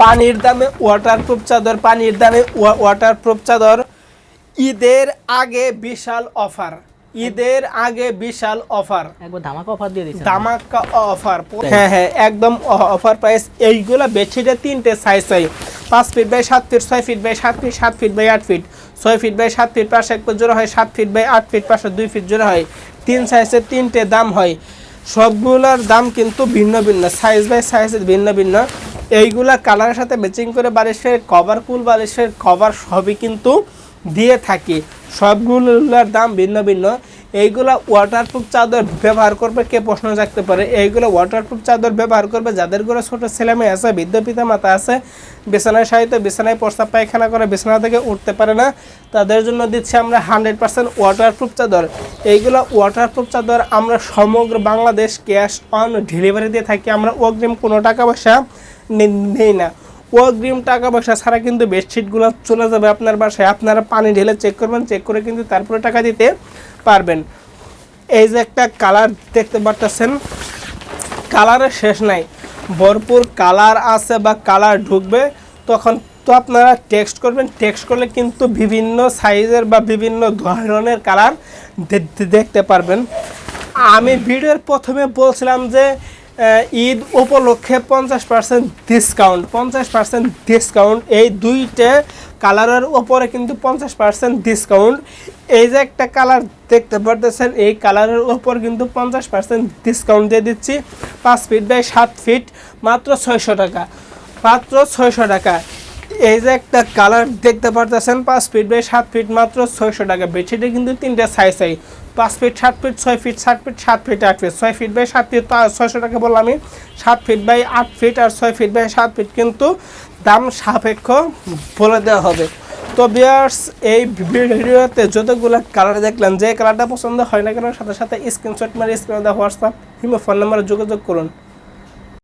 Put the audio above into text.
পানির দামে ওয়াটারপ্রুফ চাদর, পানির দামে ওয়াটারপ্রুফ চাদর। ঈদের আগে বিশাল অফার, ঈদের আগে বিশাল অফার, একবার ধামাকা অফার দিয়ে দিচ্ছেন। ধামাকা অফার। হ্যাঁ হ্যাঁ, একদম অফার প্রাইস। এইগুলা বেডশিটের 3টে সাইজ হয়, 5 feet by 7 feet, 6 feet by 7 feet, 7 feet by 8 feet, 6 feet by 7 feet পাশে এক জোড়া হয়, 7 ফিট বাই 8 ফিট পাশে 2 ফিট জোড়া হয়। 3 সাইজের 3টে দাম হয়। সবগুলোর দাম কিন্তু ভিন্ন ভিন্ন, সাইজ বাই সাইজের ভিন্ন ভিন্ন। এইগুলা কালারের সাথে ম্যাচিং করে বালিশের কভার, কুল বালিশের কভার সবই কিন্তু দিয়ে থাকি। সবগুলোর দাম ভিন্ন ভিন্ন। এইগুলা ওয়াটারপ্রুফ চাদর ব্যবহার করবে কে প্রশ্ন জাগতে পারে। এইগুলো ওয়াটারপ্রুফ চাদর ব্যবহার করবে যাদের ঘরে ছোটো ছেলেমেয়ে আছে, বৃদ্ধ পিতা মাতা আছে, বিছানায় শায়িত, বিছানায় প্রস্রাব পায়খানা করে বিছানা থেকে উঠতে পারে না, তাদের জন্য দিচ্ছি আমরা 100% ওয়াটারপ্রুফ চাদর। এইগুলো ওয়াটারপ্রুফ চাদর আমরা সমগ্র বাংলাদেশ ক্যাশ অন ডেলিভারি দিয়ে থাকি। আমরা অগ্রিম কোনো টাকা পয়সা নেই না। অগ্রিম টাকা পয়সা ছাড়া কিন্তু বেডশিটগুলো চলে যাবে আপনার বাসায়। আপনারা পানি ঢেলে চেক করবেন, চেক করে কিন্তু তারপরে টাকা দিতে পারবেন। এই যে একটা কালার দেখতে পারতেছেন, কালারের শেষ নাই, ভরপুর কালার আছে বা কালার ঢুকবে। তখন তো আপনারা টেক্সট করবেন, টেক্সট করলে কিন্তু বিভিন্ন সাইজের বা বিভিন্ন ধরনের কালার দেখতে পারবেন। আমি ভিডিওর প্রথমে বলছিলাম যে ঈদ উপলক্ষে 50% ডিসকাউন্ট, 50% ডিসকাউন্ট। এই দুইটা কালারের ওপরে কিন্তু 50% ডিসকাউন্ট। এই যে একটা কালার দেখতে পারতেছেন, এই কালারের ওপর কিন্তু 50% ডিসকাউন্ট দিয়ে দিচ্ছি। 5 ফিট বাই 7 ফিট মাত্র 600 টাকা, মাত্র 600 টাকা। এই যে একটা কালার দেখতে পারতেছেন, 5 ফিট বাই 7 ফিট মাত্র 600 টাকা। বেডশিটে কিন্তু 3টে সাইজ হয়, 5 feet 7 feet, 6 feet 7 feet, 7 feet 8 feet. 6 feet by 7 feet 600 টাকা বললাম আমি, 7 ফিট বাই 8 ফিট আর 6 ফিট বাই 7 ফিট কিন্তু দাম সাপেক্ষ বলে দেওয়া হবে। তো ভিউয়ার্স, এই ভিডিওতে যতগুলো কালার দেখলেন, যে কালারটা পছন্দ হয় না কেন সাথে সাথে স্ক্রিনশট মারি স্ক্রিনে দেওয়া হোয়াটসঅ্যাপ কিংবা ফোন নাম্বারে যোগাযোগ করুন।